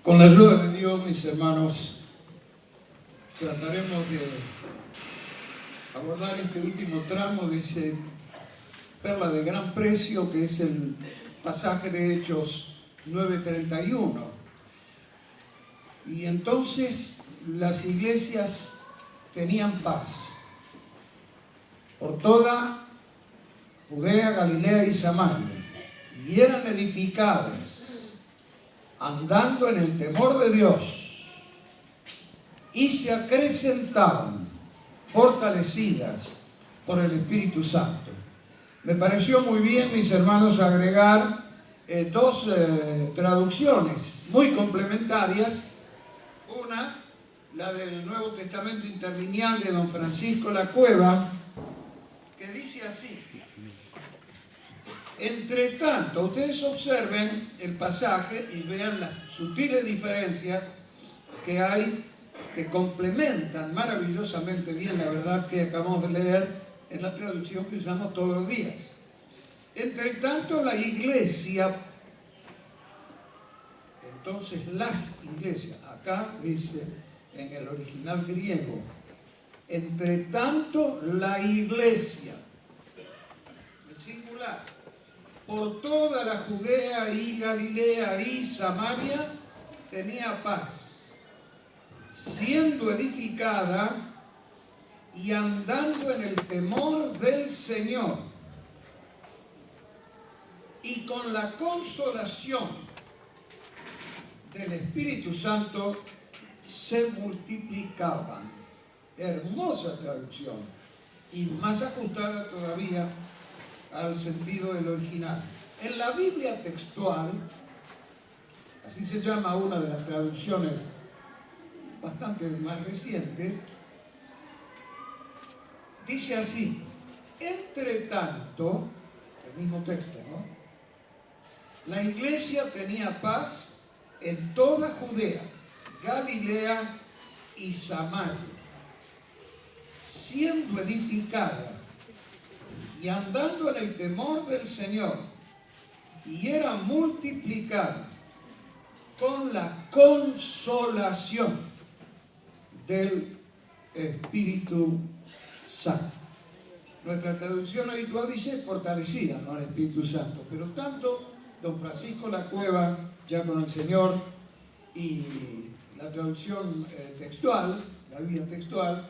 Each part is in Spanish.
Con la ayuda de Dios, mis hermanos, trataremos de abordar este último tramo de ese perla de gran precio que es el pasaje de Hechos 9:31. Y entonces las iglesias tenían paz por toda Judea, Galilea y Samaria, y eran edificadas andando en el temor de Dios, y se acrecentaban, fortalecidas por el Espíritu Santo. Me pareció muy bien, mis hermanos, agregar dos traducciones muy complementarias. Una, la del Nuevo Testamento Interlineal de don Francisco La Cueva, que dice así: entre tanto, ustedes observen el pasaje y vean las sutiles diferencias que hay, que complementan maravillosamente bien la verdad que acabamos de leer en la traducción que usamos todos los días. Entre tanto, la iglesia, entonces las iglesias, acá dice en el original griego, entre tanto la iglesia, en singular, por toda la Judea y Galilea y Samaria tenía paz, siendo edificada y andando en el temor del Señor, y con la consolación del Espíritu Santo se multiplicaban. Hermosa traducción, y más ajustada todavía al sentido del original. En la Biblia textual, así se llama una de las traducciones bastante más recientes, dice así: entre tanto, el mismo texto, ¿no? La iglesia tenía paz en toda Judea, Galilea y Samaria, siendo edificada y andando en el temor del Señor, y era multiplicada con la consolación del Espíritu Santo. Nuestra traducción habitual dice fortalecida, no al Espíritu Santo, pero tanto don Francisco La Cueva, ya con el Señor, y la traducción textual, la Biblia textual,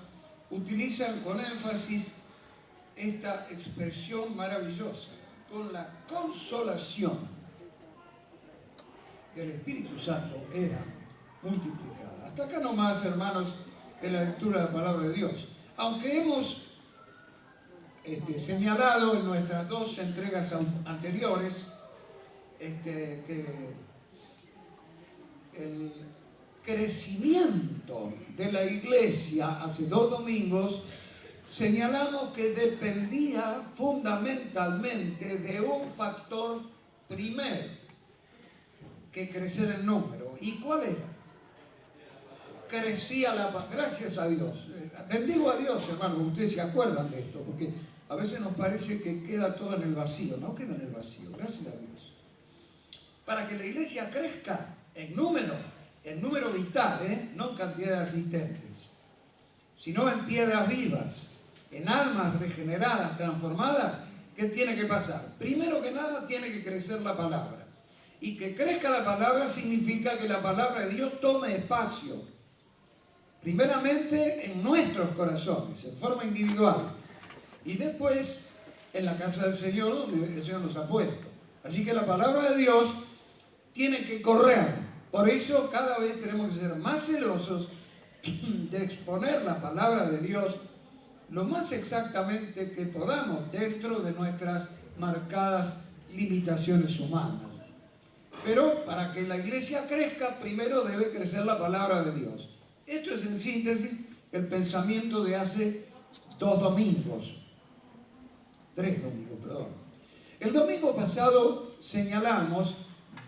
utilizan con énfasis esta expresión maravillosa: con la consolación del Espíritu Santo era multiplicada. Hasta acá nomás, hermanos, en la lectura de la palabra de Dios. Aunque hemos señalado en nuestras dos entregas anteriores que el crecimiento de la iglesia hace 2 domingos, señalamos que dependía fundamentalmente de un factor primero, que crecer en número. ¿Y cuál era? Crecía la paz. Gracias a Dios. Bendigo a Dios, hermanos, ustedes se acuerdan de esto, porque a veces nos parece que queda todo en el vacío. No queda en el vacío, gracias a Dios. Para que la iglesia crezca en número vital, no en cantidad de asistentes, sino en piedras vivas, en almas regeneradas, transformadas, ¿qué tiene que pasar? Primero que nada, tiene que crecer la palabra. Y que crezca la palabra significa que la palabra de Dios tome espacio, primeramente en nuestros corazones, en forma individual, y después en la casa del Señor, donde el Señor nos ha puesto. Así que la palabra de Dios tiene que correr. Por eso cada vez tenemos que ser más celosos de exponer la palabra de Dios lo más exactamente que podamos dentro de nuestras marcadas limitaciones humanas. Pero para que la iglesia crezca, primero debe crecer la palabra de Dios. Esto es en síntesis el pensamiento de hace 3 domingos, perdón. El domingo pasado señalamos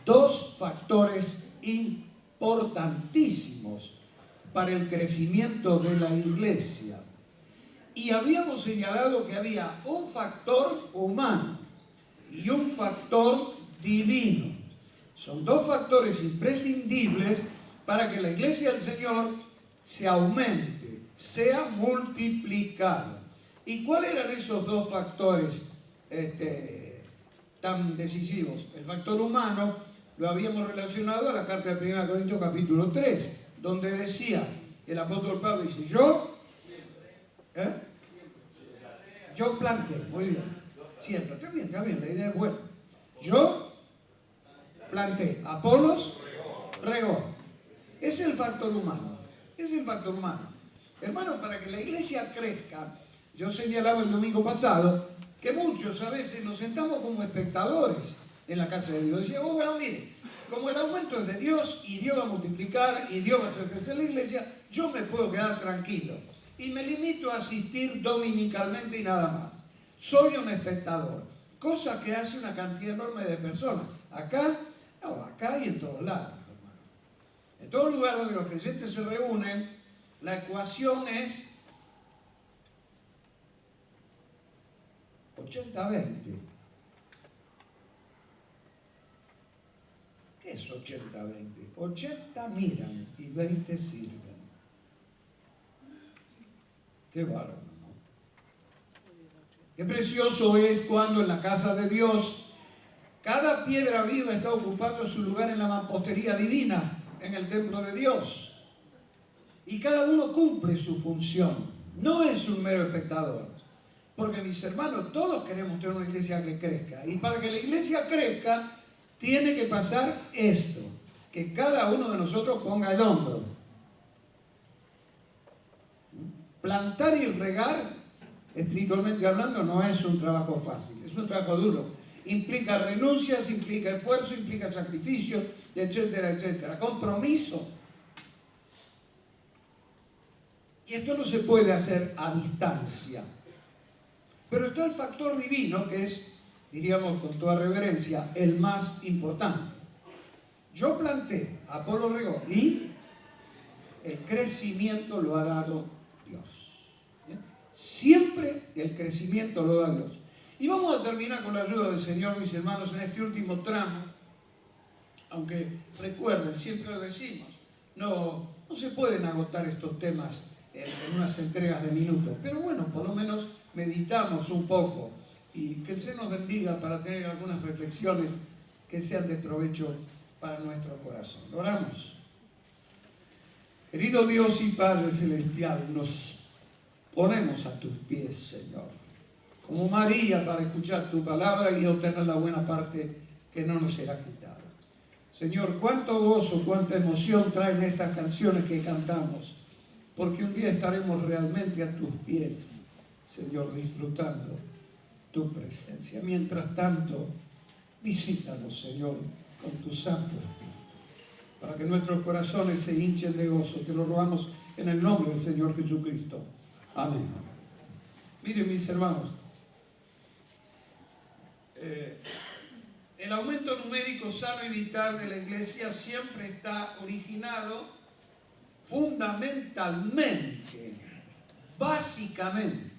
2 factores importantísimos para el crecimiento de la iglesia. Y habíamos señalado que había un factor humano y un factor divino. Son dos factores imprescindibles para que la iglesia del Señor se aumente, sea multiplicada. ¿Y cuáles eran esos dos factores tan decisivos? El factor humano lo habíamos relacionado a la carta de 1 Corintios capítulo 3, donde decía, el apóstol Pablo dice, yo planté, muy bien, siempre, está bien, la idea es buena. Yo planté, Apolos regó. Es el factor humano, es el factor humano. Hermano, para que la iglesia crezca, yo señalaba el domingo pasado que muchos a veces nos sentamos como espectadores en la casa de Dios. Decía, bueno, mire, como el aumento es de Dios y Dios va a multiplicar y Dios va a hacer crecer la iglesia, yo me puedo quedar tranquilo y me limito a asistir dominicalmente y nada más. Soy un espectador, cosa que hace una cantidad enorme de personas. Acá y en todos lados, hermano. En todo lugar donde los creyentes se reúnen, la ecuación es 80-20. ¿Qué es 80-20? 80 miran y 20 sirven. Qué bárbaro, ¿no? Qué precioso es cuando en la casa de Dios cada piedra viva está ocupando su lugar en la mampostería divina, en el templo de Dios. Y cada uno cumple su función. No es un mero espectador. Porque, mis hermanos, todos queremos tener una iglesia que crezca. Y para que la iglesia crezca, tiene que pasar esto. Que cada uno de nosotros ponga el hombro. Plantar y regar, espiritualmente hablando, no es un trabajo fácil. Es un trabajo duro. Implica renuncias, implica esfuerzo, implica sacrificio, etcétera, etcétera. Compromiso. Y esto no se puede hacer a distancia. Pero está el factor divino, que es, diríamos con toda reverencia, el más importante. Yo planté, Apolo regó, y el crecimiento lo ha dado Dios. ¿Bien? Siempre el crecimiento lo da Dios. Y vamos a terminar con la ayuda del Señor, mis hermanos, en este último tramo. Aunque recuerden, siempre lo decimos, no se pueden agotar estos temas en unas entregas de minutos. Pero bueno, por lo menos meditamos un poco y que el Señor nos bendiga para tener algunas reflexiones que sean de provecho para nuestro corazón. Oramos. Querido Dios y Padre Celestial, nos ponemos a tus pies, Señor, como María, para escuchar tu palabra y obtener la buena parte que no nos será quitada. Señor, cuánto gozo, cuánta emoción traen estas canciones que cantamos, porque un día estaremos realmente a tus pies, Señor, disfrutando tu presencia. Mientras tanto, visítanos, Señor, con tu Santo Espíritu, para que nuestros corazones se hinchen de gozo. Te lo rogamos en el nombre del Señor Jesucristo. Amén. Miren, mis hermanos, el aumento numérico sano y vital de la iglesia siempre está originado fundamentalmente, básicamente,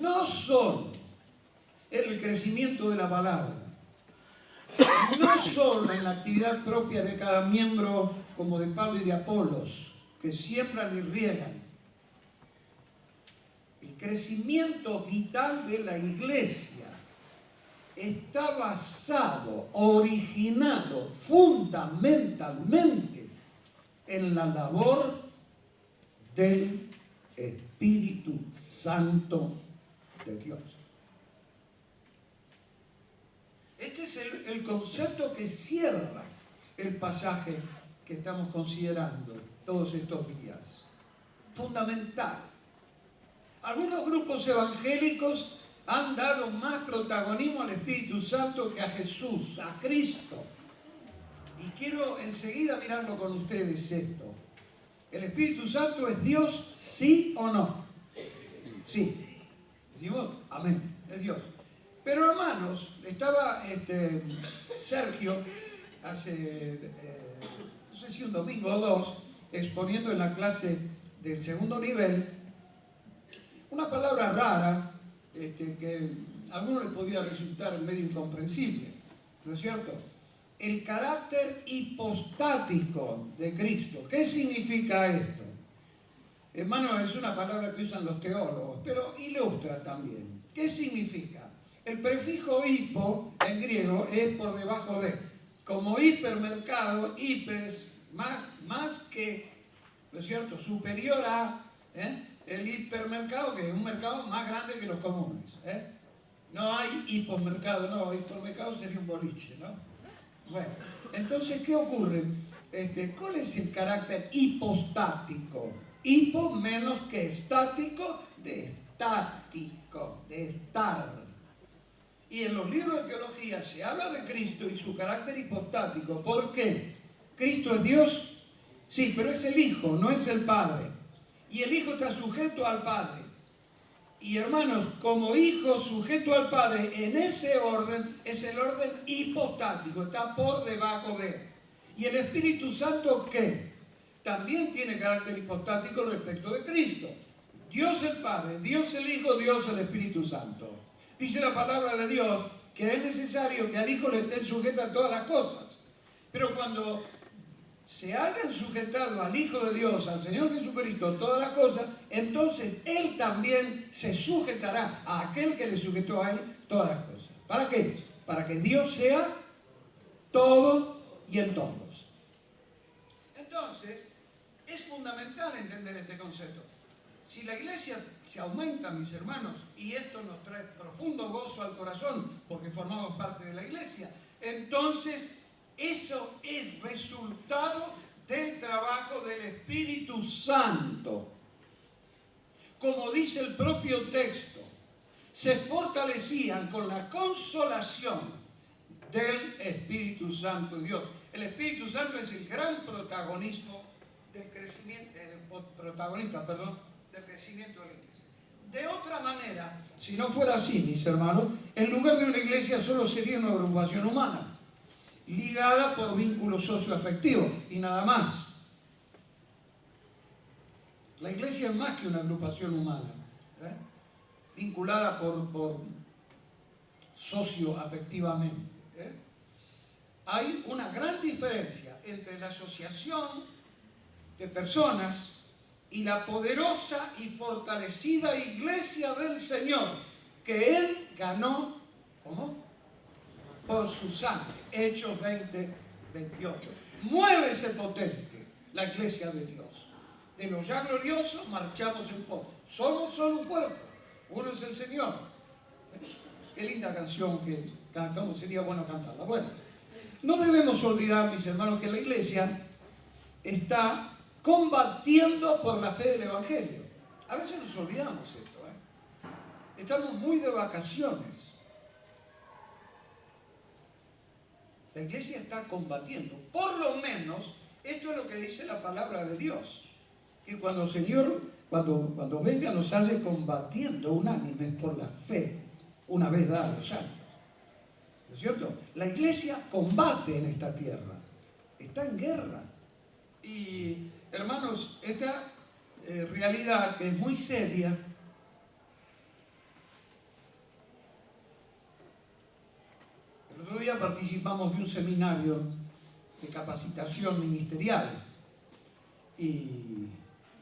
no solo en el crecimiento de la palabra, no solo en la actividad propia de cada miembro como de Pablo y de Apolos, que siembran y riegan. El crecimiento vital de la iglesia está basado, originado fundamentalmente en la labor del Espíritu Santo de Dios. Este es el concepto que cierra el pasaje que estamos considerando todos estos días. Fundamental. Algunos grupos evangélicos han dado más protagonismo al Espíritu Santo que a Jesús, a Cristo. Y quiero enseguida mirarlo con ustedes esto. ¿El Espíritu Santo es Dios, sí o no? Sí. Decimos, amén, es Dios. Pero hermanos, estaba Sergio hace, no sé si un domingo o dos, exponiendo en la clase del segundo nivel, una palabra rara, que a algunos les podía resultar medio incomprensible. ¿no es cierto? El carácter hipostático de Cristo. ¿Qué significa esto? Hermano, es una palabra que usan los teólogos, pero ilustra también. ¿Qué significa? El prefijo hipo en griego es por debajo de. Como hipermercado, hiper es más que, ¿no es cierto?, superior a el hipermercado, que es un mercado más grande que los comunes. No hay hipermercado, no, hipermercado sería un boliche, ¿no? Bueno, entonces, ¿qué ocurre? ¿Cuál es el carácter hipostático? Hipo menos que estático, de estático, de estar. Y en los libros de teología se habla de Cristo y su carácter hipostático. ¿Por qué? ¿Cristo es Dios? Sí, pero es el Hijo, no es el Padre. Y el Hijo está sujeto al Padre. Y hermanos, como Hijo sujeto al Padre, en ese orden, es el orden hipostático, está por debajo de él. ¿Y el Espíritu Santo qué? También tiene carácter hipostático respecto de Cristo. Dios el Padre, Dios el Hijo, Dios el Espíritu Santo. Dice la palabra de Dios que es necesario que al Hijo le estén sujetas todas las cosas. Pero cuando se hayan sujetado al Hijo de Dios, al Señor Jesucristo, todas las cosas, entonces Él también se sujetará a aquel que le sujetó a Él todas las cosas. ¿Para qué? Para que Dios sea todo y en todos. Entonces, es fundamental entender este concepto. Si la iglesia se aumenta, mis hermanos, y esto nos trae profundo gozo al corazón, porque formamos parte de la iglesia, entonces eso es resultado del trabajo del Espíritu Santo. Como dice el propio texto, se fortalecían con la consolación del Espíritu Santo de Dios. El Espíritu Santo es el gran protagonista del crecimiento del crecimiento de la iglesia. De otra manera, si no fuera así, mis hermanos, en lugar de una iglesia solo sería una agrupación humana, ligada por vínculos socioafectivos y nada más. La iglesia es más que una agrupación humana, vinculada por socioafectivamente. Hay una gran diferencia entre la asociación de personas y la poderosa y fortalecida iglesia del Señor que Él ganó, ¿cómo? Por su sangre. Hechos 20, 28. Muévese potente la iglesia de Dios. De los ya gloriosos marchamos en pos. Somos solo un cuerpo. Uno es el Señor. Qué linda canción que cantamos, sería bueno cantarla. Bueno, no debemos olvidar, mis hermanos, que la iglesia está combatiendo por la fe del Evangelio. A veces nos olvidamos esto. Estamos muy de vacaciones. La iglesia está combatiendo. Por lo menos, esto es lo que dice la palabra de Dios. Que cuando el Señor, cuando venga, nos hace combatiendo unánimes por la fe, una vez dada los años. ¿No es cierto? La iglesia combate en esta tierra. Está en guerra. Y, hermanos, esta realidad que es muy seria, el otro día participamos de un seminario de capacitación ministerial y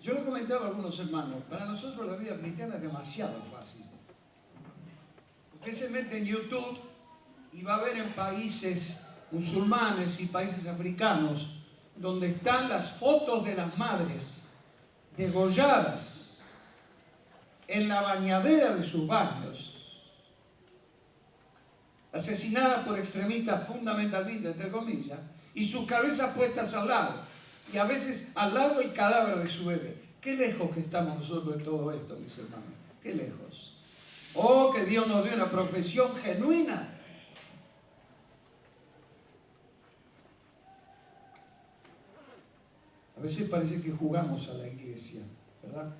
yo le comentaba a algunos hermanos, para nosotros la vida cristiana es demasiado fácil. Usted se mete en YouTube y va a ver en países musulmanes y países africanos donde están las fotos de las madres degolladas en la bañadera de sus baños, asesinadas por extremistas fundamentalistas, entre comillas, y sus cabezas puestas al lado, y a veces al lado el cadáver de su bebé. Qué lejos que estamos nosotros de todo esto, mis hermanos, qué lejos. Oh, que Dios nos dio una profesión genuina. A veces parece que jugamos a la iglesia, ¿verdad?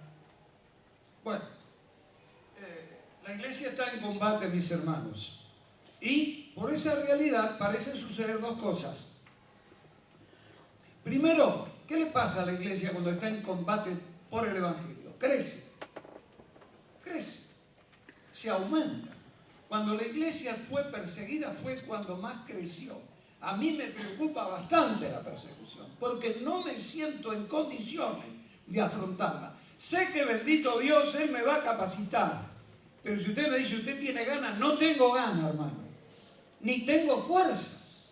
Bueno, la iglesia está en combate, mis hermanos. Y por esa realidad parecen suceder dos cosas. Primero, ¿qué le pasa a la iglesia cuando está en combate por el Evangelio? Crece, crece, se aumenta. Cuando la iglesia fue perseguida fue cuando más creció. A mí me preocupa bastante la persecución, porque no me siento en condiciones de afrontarla. Sé que bendito Dios, Él me va a capacitar. Pero si usted me dice, usted tiene ganas, no tengo ganas, hermano. Ni tengo fuerzas.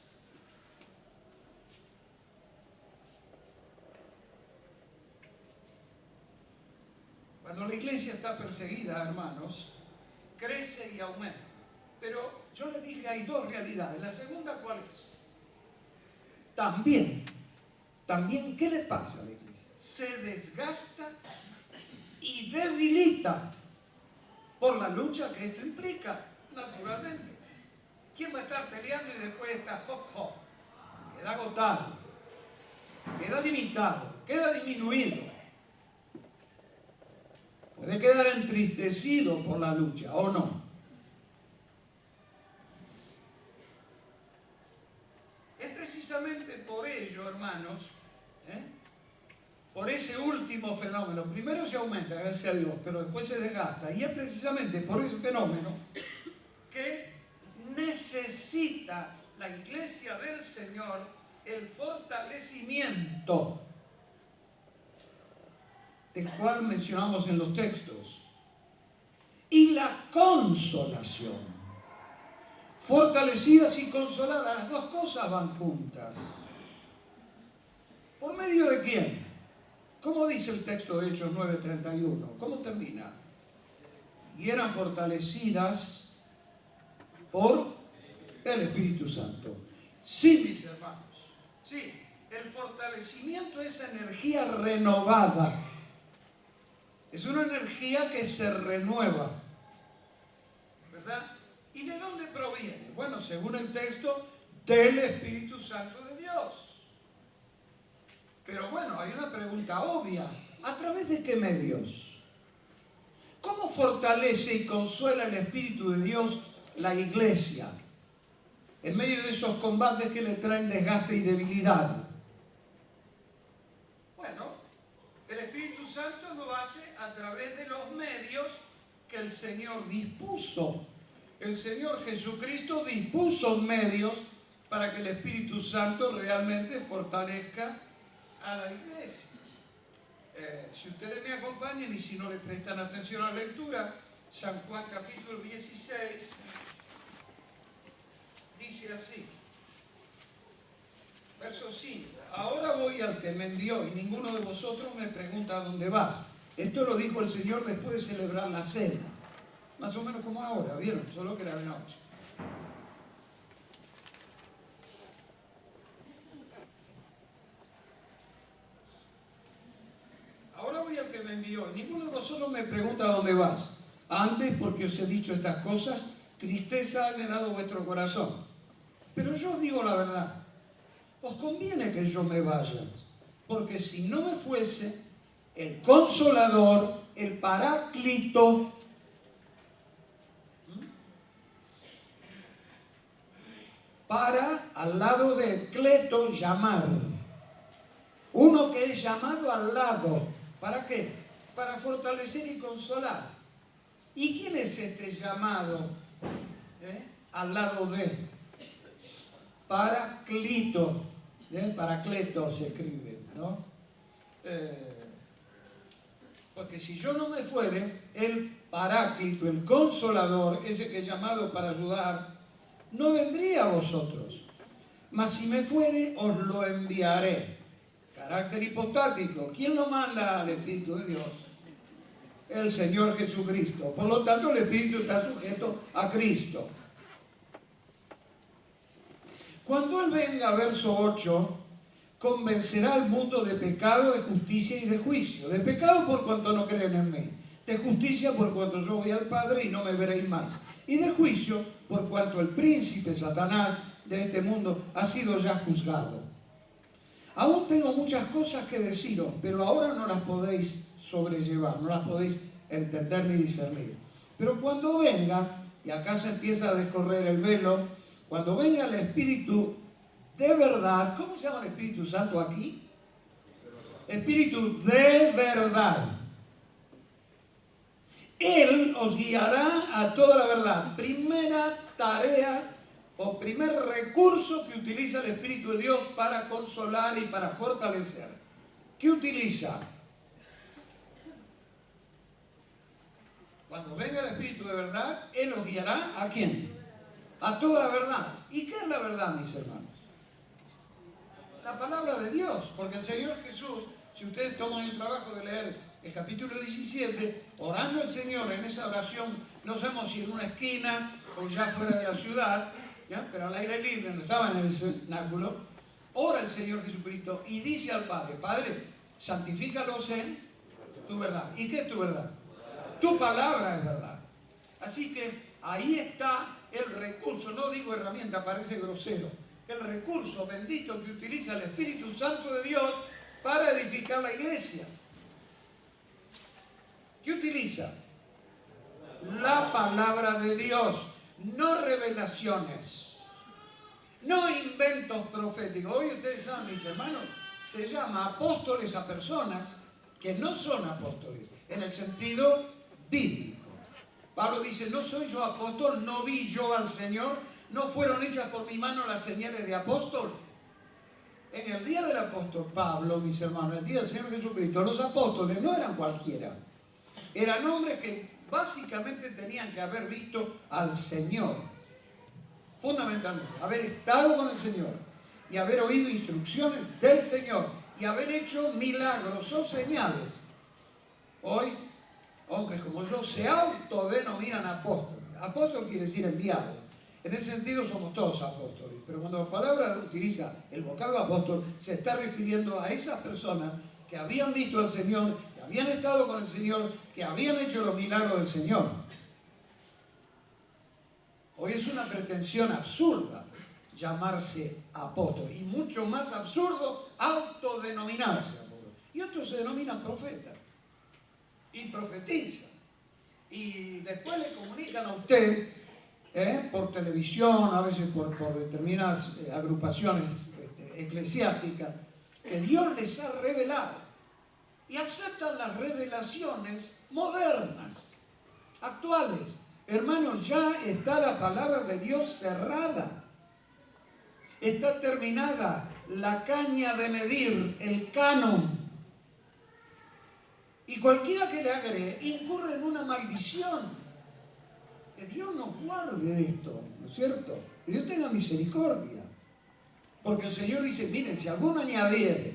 Cuando la iglesia está perseguida, hermanos, crece y aumenta. Pero yo les dije, hay dos realidades. La segunda, ¿cuál es? También, ¿qué le pasa a la iglesia? Se desgasta y debilita por la lucha que esto implica, naturalmente. ¿Quién va a estar peleando y después está hop? Queda agotado, queda limitado, queda disminuido. Puede quedar entristecido por la lucha, ¿o no? Es precisamente por ello, hermanos, por ese último fenómeno. Primero se aumenta, gracias a Dios, pero después se desgasta. Y es precisamente por ese fenómeno que necesita la iglesia del Señor el fortalecimiento del cual mencionamos en los textos, y la consolación. Fortalecidas y consoladas, las dos cosas van juntas. ¿Por medio de quién? ¿Cómo dice el texto de Hechos 9:31? ¿Cómo termina? Y eran fortalecidas por el Espíritu Santo. Sí, mis hermanos, sí, el fortalecimiento es energía renovada. Es una energía que se renueva, ¿verdad? ¿Y de dónde proviene? Bueno, según el texto, del Espíritu Santo de Dios. Pero bueno, hay una pregunta obvia. ¿A través de qué medios? ¿Cómo fortalece y consuela el Espíritu de Dios la iglesia en medio de esos combates que le traen desgaste y debilidad? Bueno, el Espíritu Santo lo hace a través de los medios que el Señor dispuso. El Señor Jesucristo dispuso medios para que el Espíritu Santo realmente fortalezca a la iglesia. Si ustedes me acompañan y si no le prestan atención a la lectura, San Juan capítulo 16 dice así, verso 5: ahora voy al que me envió y ninguno de vosotros me pregunta a dónde vas. Esto lo dijo el Señor después de celebrar la cena, más o menos como ahora, ¿vieron? Solo que era de noche. Ahora voy al que me envió. Ninguno de vosotros me pregunta a dónde vas. Antes, porque os he dicho estas cosas, tristeza ha llenado vuestro corazón. Pero yo os digo la verdad. Os conviene que yo me vaya, porque si no me fuese, el Consolador, el Paráclito, para al lado de Cleto llamar. Uno que es llamado al lado. ¿Para qué? Para fortalecer y consolar. ¿Y quién es este llamado? Al lado de Paráclito. Paracleto se escribe, ¿no? Porque si yo no me fuere, el Paráclito, el Consolador, ese que es llamado para ayudar, no vendría a vosotros. Mas si me fuere, os lo enviaré. Carácter hipostático. ¿Quién lo manda al Espíritu de Dios? El Señor Jesucristo. Por lo tanto, el Espíritu está sujeto a Cristo. Cuando Él venga, verso 8, convencerá al mundo de pecado, de justicia y de juicio. De pecado por cuanto no creen en mí. De justicia por cuanto yo voy al Padre y no me veréis más. Y de juicio por cuanto el príncipe Satanás de este mundo ha sido ya juzgado. Aún tengo muchas cosas que deciros, pero ahora no las podéis sobrellevar, no las podéis entender ni discernir. Pero cuando venga, y acá se empieza a descorrer el velo, cuando venga el Espíritu de verdad, ¿cómo se llama el Espíritu Santo aquí? Espíritu de verdad. Él os guiará a toda la verdad. Primera tarea o primer recurso que utiliza el Espíritu de Dios para consolar y para fortalecer. ¿Qué utiliza? Cuando venga el Espíritu de verdad, Él os guiará ¿a quién? A toda la verdad. ¿Y qué es la verdad, mis hermanos? La palabra de Dios, porque el Señor Jesús, si ustedes toman el trabajo de leer el capítulo 17, orando al Señor en esa oración, no sabemos si en una esquina o ya fuera de la ciudad, ¿ya? Pero al aire libre, no estaba en el cenáculo, ora el Señor Jesucristo y dice al Padre, Padre, santifícalos en tu verdad. ¿Y qué es tu verdad? Tu palabra es verdad. Así que ahí está el recurso, no digo herramienta, parece grosero, el recurso bendito que utiliza el Espíritu Santo de Dios para edificar la iglesia. ¿Qué utiliza? La palabra de Dios, no revelaciones, no inventos proféticos. Hoy ustedes saben, mis hermanos, se llama apóstoles a personas que no son apóstoles, en el sentido bíblico. Pablo dice, no soy yo apóstol, no vi yo al Señor, no fueron hechas por mi mano las señales de apóstol. En el día del apóstol Pablo, mis hermanos, el día del Señor Jesucristo, los apóstoles no eran cualquiera. Eran hombres que básicamente tenían que haber visto al Señor. Fundamentalmente, haber estado con el Señor y haber oído instrucciones del Señor y haber hecho milagros o señales. Hoy, hombres como yo se autodenominan apóstoles. Apóstol quiere decir enviado. En ese sentido somos todos apóstoles. Pero cuando la palabra utiliza el vocablo apóstol, se está refiriendo a esas personas que habían visto al Señor, que habían estado con el Señor, que habían hecho los milagros del Señor. Hoy es una pretensión absurda llamarse apóstol y mucho más absurdo autodenominarse apóstol. Y otros se denominan profetas y profetizan y después le comunican a usted por televisión, a veces por determinadas agrupaciones eclesiásticas, que Dios les ha revelado y aceptan las revelaciones modernas, actuales. Hermanos, ya está la palabra de Dios cerrada. Está terminada la caña de medir, el canon. Y cualquiera que le agregue incurre en una maldición. Que Dios nos guarde de esto, ¿no es cierto? Que Dios tenga misericordia. Porque el Señor dice, miren, si alguno añadiere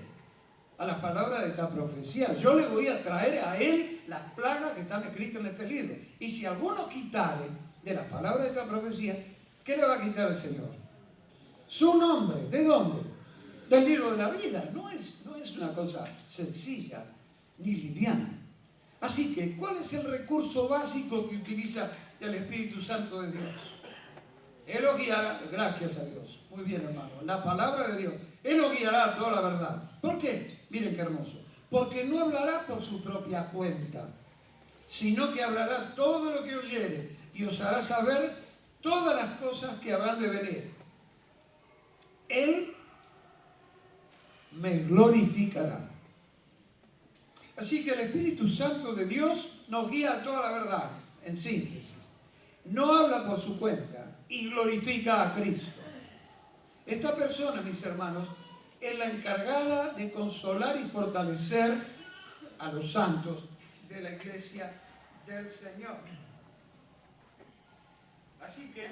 a las palabras de esta profecía, yo le voy a traer a él las plagas que están escritas en este libro. Y si alguno quitare de las palabras de esta profecía, ¿qué le va a quitar el Señor? Su nombre. ¿De dónde? Del libro de la vida. No es una cosa sencilla ni liviana. Así que, ¿cuál es el recurso básico que utiliza el Espíritu Santo de Dios? Él os guiará, gracias a Dios. Muy bien, hermano. La palabra de Dios. Él os guiará a toda la verdad. ¿Por qué? Miren qué hermoso. Porque no hablará por su propia cuenta, sino que hablará todo lo que oyere y os hará saber todas las cosas que habrán de venir. Él me glorificará. Así que el Espíritu Santo de Dios nos guía a toda la verdad, en síntesis. No habla por su cuenta y glorifica a Cristo. Esta persona, mis hermanos, es la encargada de consolar y fortalecer a los santos de la iglesia del Señor. Así que,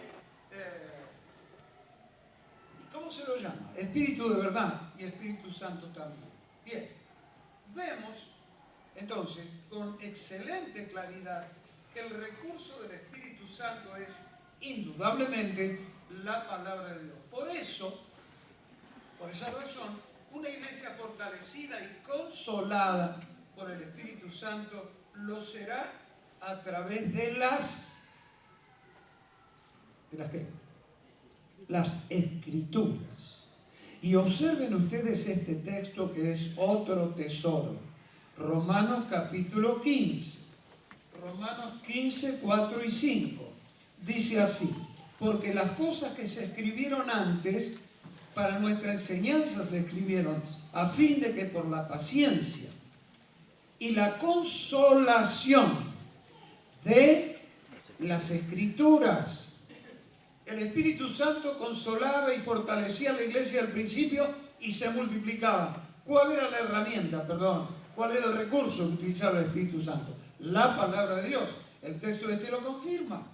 ¿cómo se lo llama? Espíritu de verdad y Espíritu Santo también. Bien, vemos entonces con excelente claridad que el recurso del Espíritu Santo es indudablemente la palabra de Dios. Por esa razón, una iglesia fortalecida y consolada por el Espíritu Santo lo será a través de las ¿qué? Las Escrituras. Y observen ustedes este texto que es otro tesoro. Romanos capítulo 15. Romanos 15, 4 y 5. Dice así: porque las cosas que se escribieron antes para nuestra enseñanza se escribieron a fin de que por la paciencia y la consolación de las Escrituras. El Espíritu Santo consolaba y fortalecía a la iglesia al principio y se multiplicaba. ¿Cuál era la herramienta? ¿Cuál era el recurso que utilizaba el Espíritu Santo? La palabra de Dios. El texto de este lo confirma.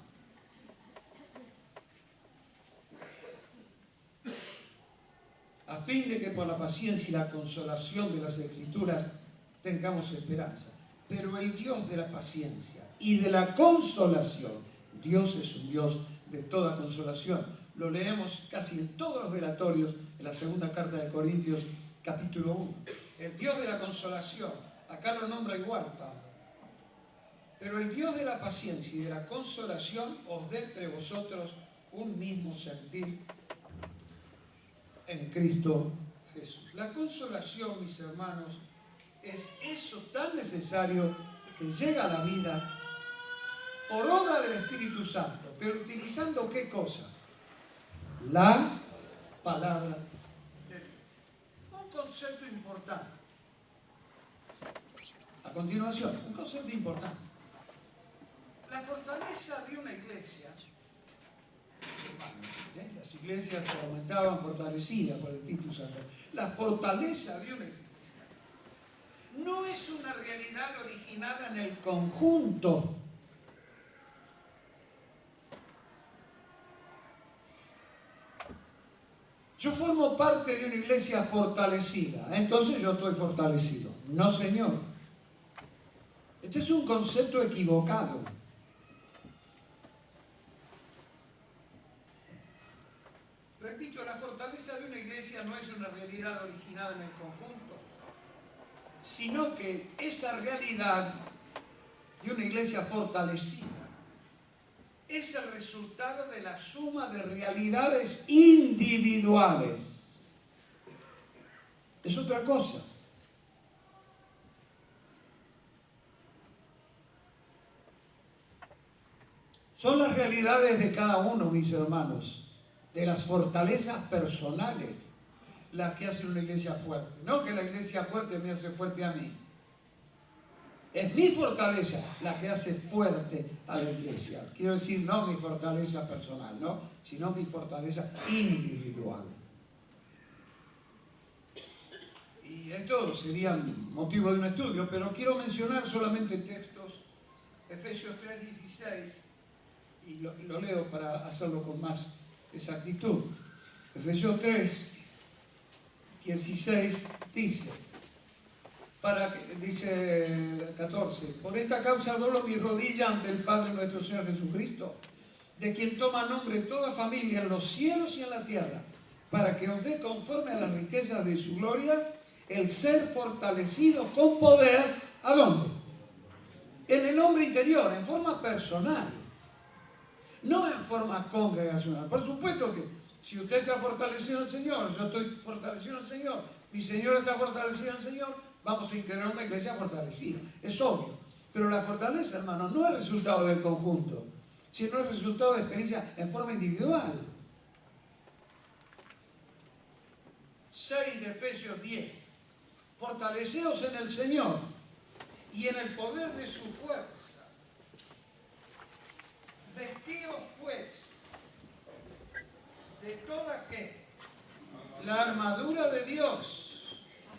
A fin de que por la paciencia y la consolación de las Escrituras tengamos esperanza. Pero el Dios de la paciencia y de la consolación, Dios es un Dios de toda consolación. Lo leemos casi en todos los velatorios en la segunda carta de Corintios, capítulo 1. El Dios de la consolación, acá lo nombra igual Pablo. Pero el Dios de la paciencia y de la consolación os dé entre vosotros un mismo sentir en Cristo Jesús. La consolación, mis hermanos, es eso tan necesario que llega a la vida por obra del Espíritu Santo, pero utilizando ¿qué cosa? La palabra de Dios. Un concepto importante. A continuación, un concepto importante. La fortaleza de una iglesia, las iglesias se aumentaban fortalecidas por el Espíritu Santo. La fortaleza de una iglesia no es una realidad originada en el conjunto. Yo formo parte de una iglesia fortalecida, entonces yo estoy fortalecido. No, señor. Este es un concepto equivocado. Repito, la fortaleza de una iglesia no es una realidad originada en el conjunto, sino que esa realidad de una iglesia fortalecida es el resultado de la suma de realidades individuales. Es otra cosa. Son las realidades de cada uno, mis hermanos, de las fortalezas personales, las que hacen una iglesia fuerte. No que la iglesia fuerte me hace fuerte a mí. Es mi fortaleza la que hace fuerte a la iglesia. Quiero decir, no mi fortaleza personal, ¿no? Sino mi fortaleza individual. Y esto sería motivo de un estudio, pero quiero mencionar solamente textos. Efesios 3:16, y lo leo para hacerlo con más exactitud. Efesios 3:16 dice... dice 14, por esta causa doblo mi rodilla ante el Padre nuestro Señor Jesucristo, de quien toma nombre toda familia en los cielos y en la tierra, para que os dé conforme a las riquezas de su gloria, el ser fortalecido con poder, ¿a dónde? En el hombre interior, en forma personal, no en forma congregacional. Por supuesto que si usted está fortalecido en el Señor, yo estoy fortalecido en el Señor, mi Señor está fortalecido en el Señor, vamos a integrar una iglesia fortalecida. Es obvio. Pero la fortaleza, hermano, no es resultado del conjunto, sino es resultado de experiencia en forma individual. 6 de Efesios 10. Fortaleceos en el Señor y en el poder de su fuerza. Vestíos, pues, de toda ¿qué? La armadura de Dios.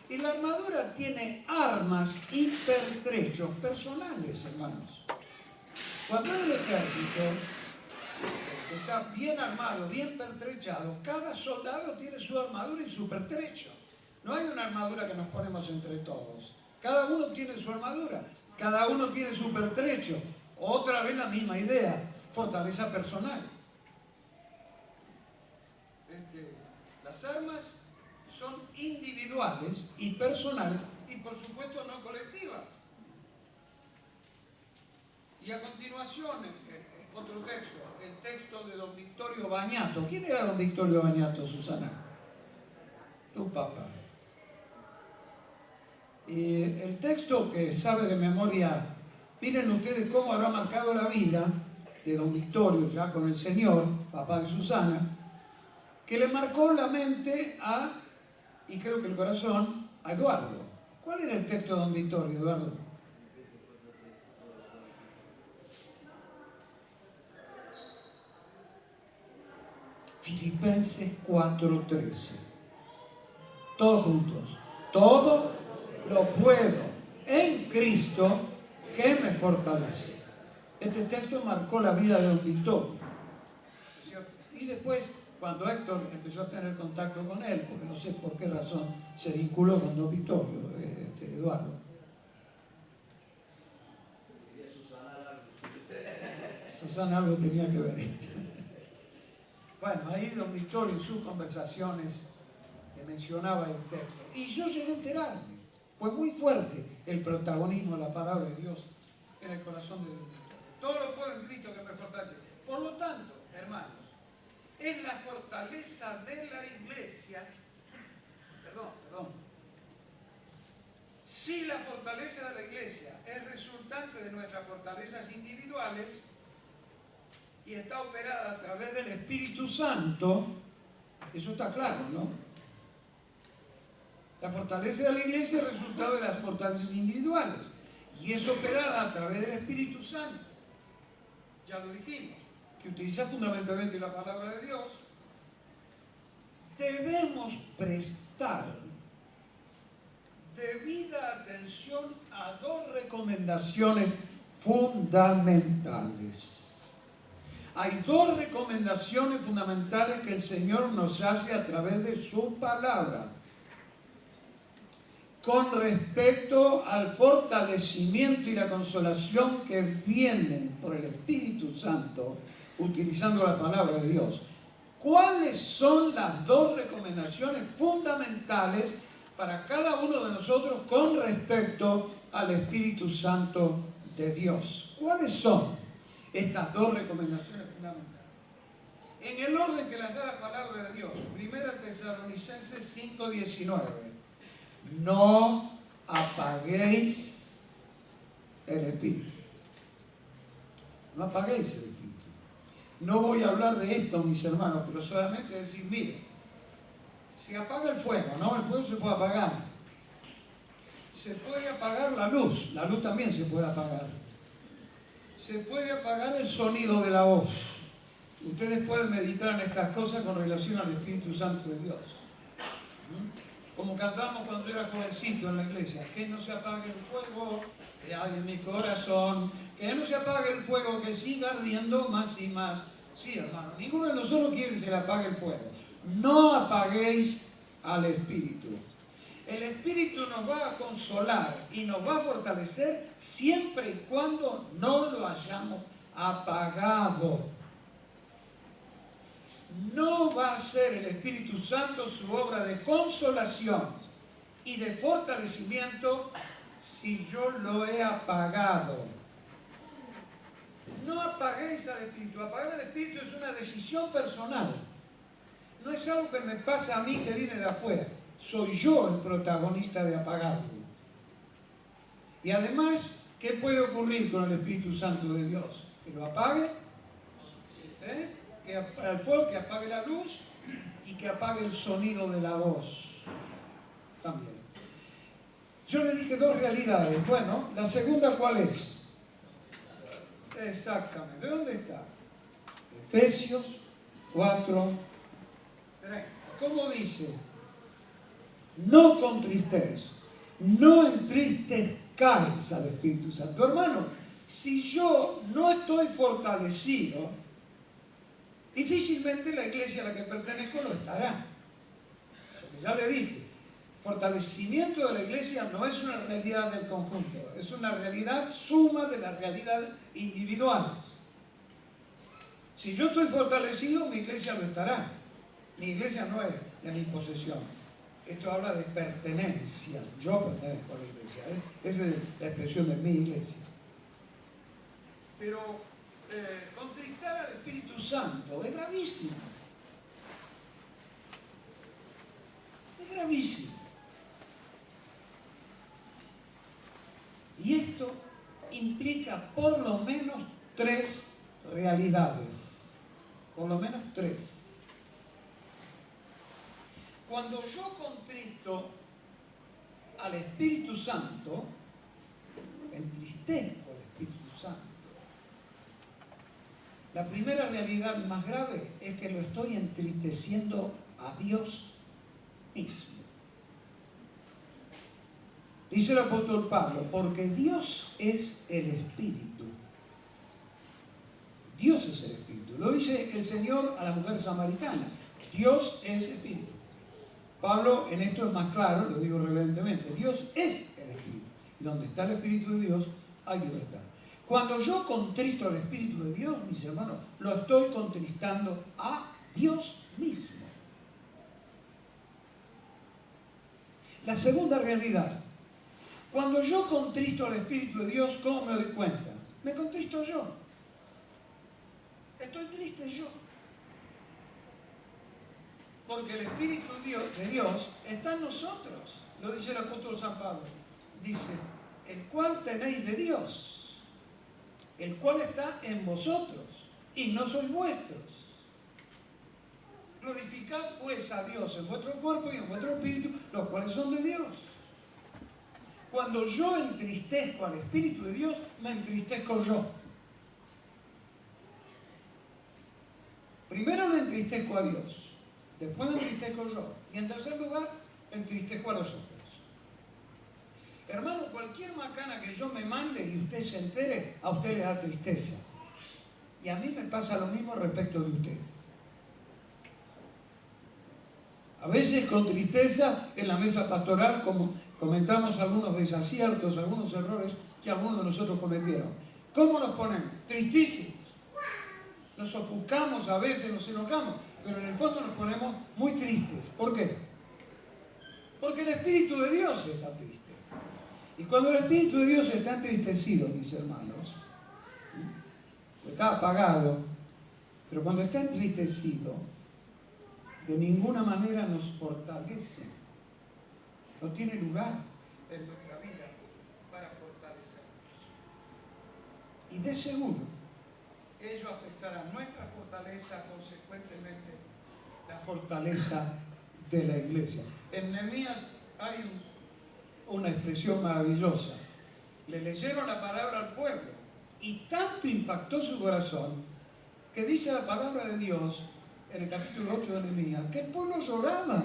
Y la armadura tiene armas y pertrechos personales, hermanos. Cuando el ejército está bien armado, bien pertrechado, cada soldado tiene su armadura y su pertrecho. No hay una armadura que nos ponemos entre todos. Cada uno tiene su armadura, cada uno tiene su pertrecho. Otra vez la misma idea, fortaleza personal. Las armas son individuales y personales y por supuesto no colectivas. Y a continuación, otro texto, el texto de don Victorio Bañato. ¿Quién era don Victorio Bañato, Susana? Tu papá. Y el texto que sabe de memoria, miren ustedes cómo habrá marcado la vida de don Victorio, ya con el Señor, papá de Susana, que le marcó la mente y creo que el corazón, a Eduardo. ¿Cuál era el texto de don Victorio, Eduardo? Filipenses 4:13. Todos juntos. Todo lo puedo en Cristo que me fortalece. Este texto marcó la vida de don Victorio. Y después, cuando Héctor empezó a tener contacto con él, porque no sé por qué razón se vinculó con don Victorio, Eduardo. Susana algo tenía que ver. Bueno, ahí don Victorio en sus conversaciones mencionaba el texto. Y yo llegué a enterarme. Fue muy fuerte el protagonismo de la palabra de Dios en el corazón de don Victorio. Todo lo puedo en Cristo que me fortalece. Por lo tanto, hermanos, es la fortaleza de la iglesia. Perdón. Si la fortaleza de la iglesia es resultante de nuestras fortalezas individuales y está operada a través del Espíritu Santo, eso está claro, ¿no? La fortaleza de la iglesia es resultado de las fortalezas individuales y es operada a través del Espíritu Santo. Ya lo dijimos, que utiliza fundamentalmente la palabra de Dios. Debemos prestar debida atención a dos recomendaciones fundamentales. Hay dos recomendaciones fundamentales que el Señor nos hace a través de su palabra con respecto al fortalecimiento y la consolación que vienen por el Espíritu Santo utilizando la palabra de Dios. ¿Cuáles son las dos recomendaciones fundamentales para cada uno de nosotros con respecto al Espíritu Santo de Dios? ¿Cuáles son estas dos recomendaciones fundamentales? En el orden que las da la palabra de Dios. 1 Tesalonicenses 5:19. No apaguéis el Espíritu. No apaguéis el Espíritu. No voy a hablar de esto, mis hermanos, pero solamente decir, mire, se apaga el fuego, ¿no? El fuego se puede apagar. Se puede apagar la luz también se puede apagar. Se puede apagar el sonido de la voz. Ustedes pueden meditar en estas cosas con relación al Espíritu Santo de Dios. Como cantamos cuando yo era jovencito en la iglesia, que no se apague el fuego que hay en mi corazón, que no se apague el fuego, que siga ardiendo más y más. Sí, hermano, ninguno de nosotros quiere que se le apague el fuego. No apaguéis al Espíritu. El Espíritu nos va a consolar y nos va a fortalecer siempre y cuando no lo hayamos apagado. No va a ser el Espíritu Santo su obra de consolación y de fortalecimiento si yo lo he apagado. No apaguéis al Espíritu. Apagar al Espíritu es una decisión personal. No es algo que me pasa a mí que viene de afuera. Soy yo el protagonista de apagarlo. Y además, ¿qué puede ocurrir con el Espíritu Santo de Dios? Que lo apague, que el fuego, que apague la luz y que apague el sonido de la voz. También. Yo le dije dos realidades. Bueno, la segunda, ¿cuál es? Exactamente. ¿De dónde está? Efesios 4:30. ¿Cómo dice? No contristéis, no entristezcáis al Espíritu Santo. Hermano, si yo no estoy fortalecido, difícilmente la iglesia a la que pertenezco lo estará. Porque ya le dije, fortalecimiento de la iglesia no es una realidad del conjunto, es una realidad suma de las realidades individuales. Si yo estoy fortalecido, mi iglesia lo estará. Mi iglesia no es de mi posesión. Esto habla de pertenencia. Yo pertenezco a la iglesia. Esa es la expresión de mi iglesia. Pero contristar al Espíritu Santo es gravísimo. Es gravísimo. Y esto implica por lo menos tres realidades. Por lo menos tres. Cuando yo contristo al Espíritu Santo, entristezco al Espíritu Santo. La primera realidad más grave es que lo estoy entristeciendo a Dios mismo. Dice el apóstol Pablo, porque Dios es el Espíritu. Dios es el Espíritu. Lo dice el Señor a la mujer samaritana. Dios es Espíritu. Pablo en esto es más claro, lo digo reverentemente. Dios es el Espíritu. Y donde está el Espíritu de Dios hay libertad. Cuando yo contristo al Espíritu de Dios, mis hermanos, lo estoy contristando a Dios mismo. La segunda realidad. Cuando yo contristo al Espíritu de Dios, ¿cómo me doy cuenta? Me contristo yo. Estoy triste yo. Porque el Espíritu de Dios está en nosotros. Lo dice el apóstol San Pablo. Dice, el cual tenéis de Dios, el cual está en vosotros, y no sois vuestros. Glorificad pues a Dios en vuestro cuerpo y en vuestro espíritu, los cuales son de Dios. Cuando yo entristezco al Espíritu de Dios, me entristezco yo. Primero le entristezco a Dios, después me entristezco yo, y en tercer lugar, entristezco a los otros. Hermano, cualquier macana que yo me mande y usted se entere, a usted le da tristeza. Y a mí me pasa lo mismo respecto de usted. A veces con tristeza en la mesa pastoral, como comentamos algunos desaciertos, algunos errores que algunos de nosotros cometieron. ¿Cómo nos ponemos? Tristísimos. Nos ofuscamos a veces, nos enojamos, pero en el fondo nos ponemos muy tristes. ¿Por qué? Porque el Espíritu de Dios está triste. Y cuando el Espíritu de Dios está entristecido, mis hermanos, está apagado, pero cuando está entristecido, de ninguna manera nos fortalece. No tiene lugar en nuestra vida para fortalecernos. Y de seguro, ello afectará nuestra fortaleza, consecuentemente la fortaleza de la iglesia. En Nehemías hay una expresión maravillosa. Le leyeron la palabra al pueblo y tanto impactó su corazón que dice la palabra de Dios en el capítulo 8 de Nehemías que el pueblo lloraba.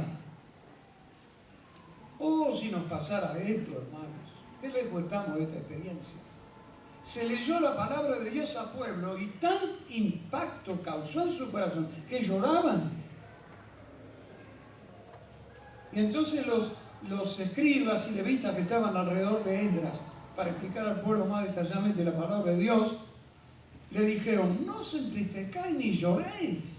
Oh, si nos pasara esto, hermanos, qué lejos estamos de esta experiencia. Se leyó la palabra de Dios al pueblo y tan impacto causó en su corazón que lloraban. Y entonces los escribas y levitas que estaban alrededor de Esdras para explicar al pueblo más detalladamente la palabra de Dios, le dijeron, no os entristezcáis ni lloréis.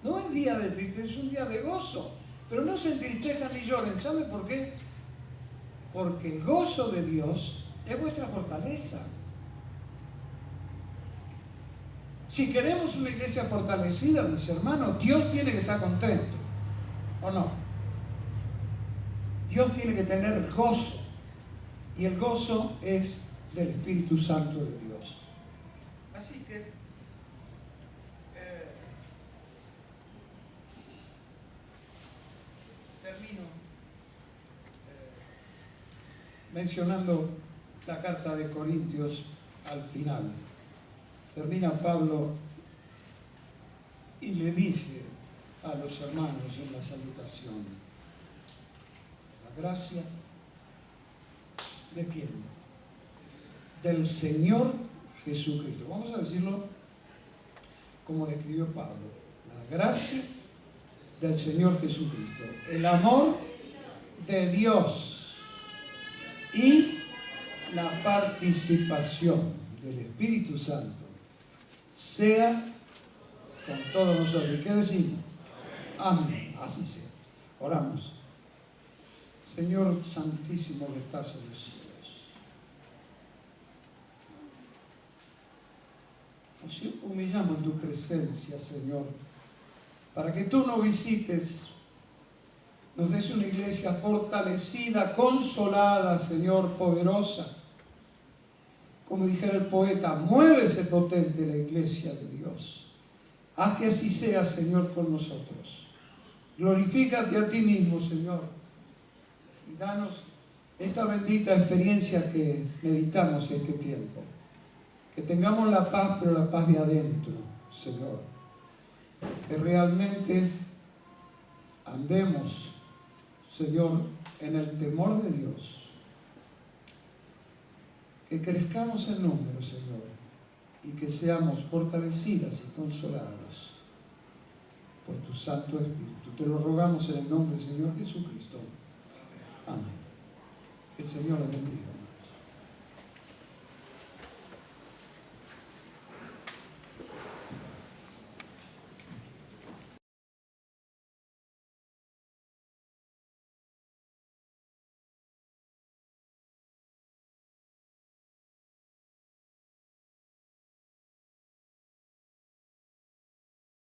No es día de tristeza, es un día de gozo. Pero no se entristezcan ni lloren. ¿Sabe por qué? Porque el gozo de Dios es vuestra fortaleza. Si queremos una iglesia fortalecida, mis hermanos, Dios tiene que estar contento. ¿O no? Dios tiene que tener gozo. Y el gozo es del Espíritu Santo de Dios. Así que termino mencionando la carta de Corintios al final. Termina Pablo y le dice a los hermanos en la salutación: la gracia de quién? Del Señor Jesucristo. Vamos a decirlo como le escribió Pablo: la gracia del Señor Jesucristo, el amor de Dios y la participación del Espíritu Santo sea con todos nosotros. ¿Qué decimos? Amén. Así sea. Oramos. Señor Santísimo que estás en los cielos, nos humillamos en tu presencia, Señor, para que tú nos visites, nos des una iglesia fortalecida, consolada, Señor, poderosa. Como dijera el poeta, muévese potente la iglesia de Dios. Haz que así sea, Señor, con nosotros. Glorifícate a ti mismo, Señor, y danos esta bendita experiencia que meditamos este tiempo. Que tengamos la paz, pero la paz de adentro, Señor. Que realmente andemos, Señor, en el temor de Dios. Que crezcamos en número, Señor, y que seamos fortalecidas y consoladas por tu Santo Espíritu. Te lo rogamos en el nombre del Señor Jesucristo. Amén. Que el Señor les bendiga.